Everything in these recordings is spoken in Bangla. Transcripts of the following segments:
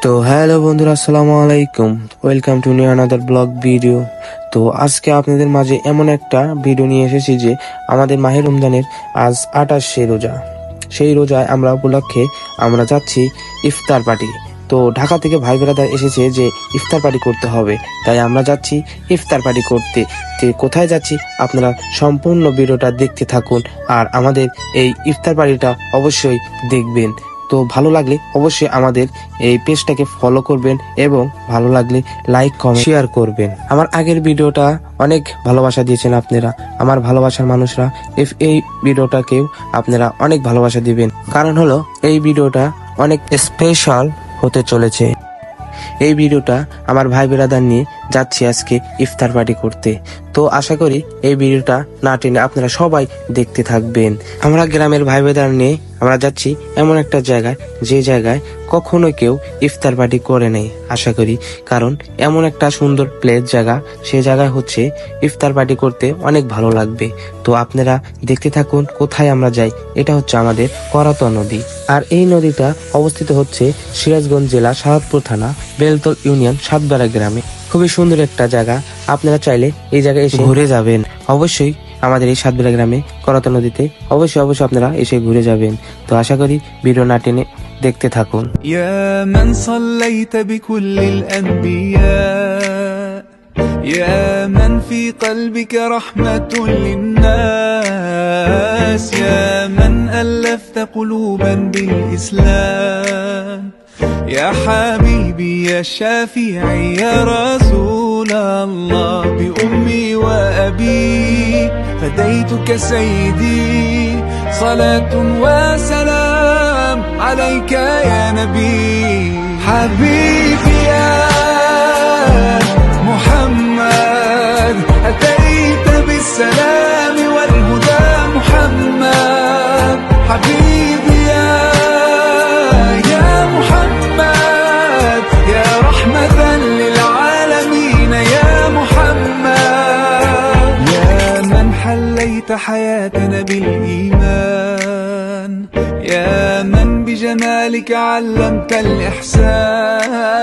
তো হ্যালো বন্ধুরা, আসসালামু আলাইকুম। Welcome to new another blog video. তো আজকে আপনাদের মাঝে এমন একটা ভিডিও নিয়ে এসেছি যে আমাদের মাহে রমজানের আজ 28 রোজা। সেই রোজায় আমরা উপলক্ষে আমরা যাচ্ছি ইফতার পার্টি। তো ঢাকা থেকে ভাই ব্রাদার এসেছে যে ইফতার পার্টি করতে হবে, তাই আমরা যাচ্ছি ইফতার পার্টি করতে। তো কোথায় যাচ্ছি আপনারা সম্পূর্ণ ভিডিওটা দেখতে থাকুন, আর আমাদের এই ইফতার পার্টিটা অবশ্যই দেখবেন। তো ভালো লাগলে অবশ্যই আমাদের এই পেজটাকে ফলো করবেন এবং ভালো লাগলে লাইক কমেন্ট শেয়ার করবেন। আমার আগের ভিডিওটা অনেক ভালোবাসা দিয়েছেন আপনারা, আমার ভালোবাসার মানুষরা। এই ভিডিওটাকেও আপনারা অনেক ভালোবাসা দিবেন, কারণ হলো এই ভিডিওটা অনেক স্পেশাল হতে চলেছে। এই ভিডিওটা আমার ভাই বেরাদার নিয়ে যাচ্ছি আজকে ইফতার পার্টি করতে। তো আশা করি এই ভিডিওটা না টেনে আপনারা সবাই দেখতে থাকবেন। আমরা গ্রামের ভাই বেরাদার নিয়ে আমরা যাচ্ছি এমন একটা জায়গায়, যে জায়গায় কখনো কেউ ইফতার পার্টি করে নাই আশা করি, কারণ এমন একটা সুন্দর প্লেস জায়গা, সে জায়গায় হচ্ছে ইফতার পার্টি করতে অনেক ভালো লাগবে। তো আপনারা দেখতে থাকুন কোথায় আমরা যাই। এটা হচ্ছে আমাদের করাতোয়া নদী, আর এই নদীটা অবস্থিত হচ্ছে সিরাজগঞ্জ জেলা সাহাদপুর থানা বেলতল ইউনিয়ন সাতবাড়া গ্রামে। খুবই সুন্দর একটা জায়গা, আপনারা চাইলে এই জায়গায় এসে ঘুরে যাবেন। অবশ্যই আমাদের এই সাতবাড়া গ্রামে করাতোয়া নদীতে অবশ্যই আপনারা এসে ঘুরে যাবেন। তো আশা করি ভিডিও না টেনে দেখতে থাকুন। يا من صليت بكل الأنبياء يا من في قلبك رحمة للناس يا من ألفت قلوبا بالإسلام يا حبيبي يا شافعي يا رسول الله بأمي وأبي فديتك سيدي صلاة وسلام عليك يا نبي حبيبي يا محمد أتيت بالسلام والهدى محمد حبيبي يا محمد يا رحمة للعالمين يا محمد يا من حليت حياتنا بالإيمان يا من بجمالك علمت الإحسان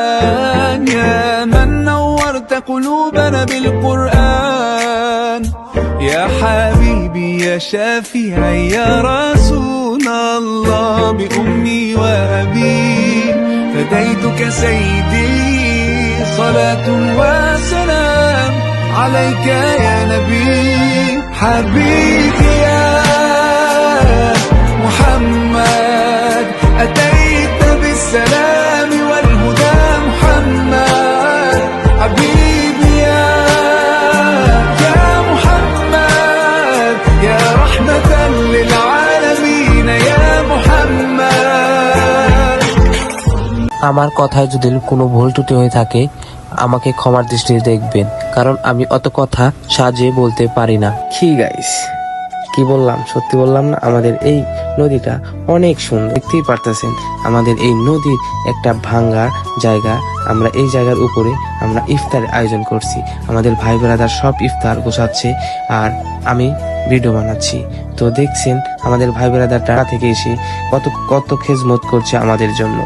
يا من نورت قلوبنا بالقرآن يا حبيبي يا شافعي يا رسول الله بأمي وأبي فديتك سيدي صلاة وسلام عليك يا نبي حبيبي يا محمد أتيت بالسلام والهدى محمد حبيبي يا محمد يا رحمة للعالمين يا محمد আমার কথায় যদি কোনো ভুল ত্রুটি হয়ে থাকে আমাকে ক্ষমার দৃষ্টিতে দেখবেন, কারণ আমি অত কথা সাজিয়ে বলতে পারি না। কি গাইস, কি বললাম, সত্যি বললাম না? আমাদের এই নদীটা অনেক সুন্দর, দেখতেই পারতেছেন। আমাদের এই নদীর একটা ভাঙ্গা জায়গা, আমরা এই জায়গার উপরে আমরা ইফতারের আয়োজন করছি। আমাদের ভাই ব্রাদার সব ইফতার গোছাচ্ছে আর আমি ভিডিও বানাচ্ছি। তো দেখছেন আমাদের ভাই ব্রাদার টাকা থেকে এসে কত খেজমত করছে আমাদের জন্য।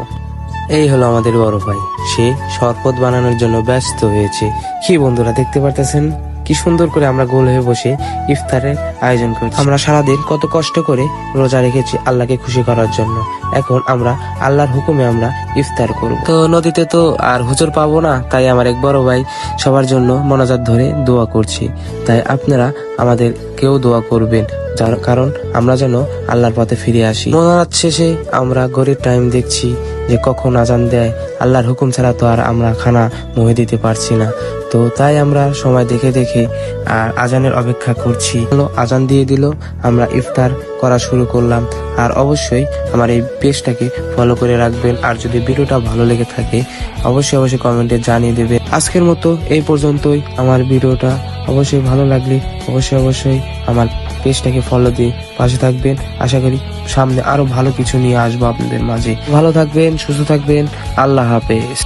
এই হলো আমাদের বড় ভাই, সে শরবত বানানোর জন্য ব্যস্ত হয়েছে। কি বন্ধুরা দেখতে পারতেছেন কি সুন্দর করে আমরা গোল হয়ে বসে ইফতারের আয়োজন করছি। আমরা সারাদিন কত কষ্ট করে রোজা রেখেছি আল্লাহকে খুশি করার জন্য। এখন আমরা আল্লাহর হুকুমে আমরা ইফতার করব। তো নদীতে তো আর হুজুর পাবো না, তাই আমার এক বড় ভাই সবার জন্য মোনাজাত ধরে দোয়া করছি। তাই আপনারা আমাদের কেউ দোয়া করবেন, যার কারণ আমরা যেন আল্লাহর পথে ফিরে আসি। মোনাজাত শেষে আমরা ঘড়ির টাইম দেখছি যে কখন আজান দেয়। আল্লাহর হুকুম ছাড়া তো আর আমরা খানা মুখে দিতে পারছি না। তো তাই আমরা সময় দেখে দেখে আর আজানের অপেক্ষা করছি। আজান দিয়ে দিল, আমরা ইফতার করা শুরু করলাম। আর অবশ্যই আমার এই পেজটাকে ফলো করে রাখবেন, আর যদি ভিডিওটা ভালো লেগে থাকে অবশ্যই কমেন্টে জানিয়ে দেবে। আজকের মতো এই পর্যন্তই। আমার ভিডিওটা অবশ্যই ভালো লাগলে অবশ্যই আমার পেজটাকে ফলো দিয়ে পাশে থাকবেন। আশা করি সামনে আরো ভালো কিছু নিয়ে আসবো আপনাদের মাঝে। ভালো থাকবেন, সুস্থ থাকবেন, আল্লাহ হাফেজ।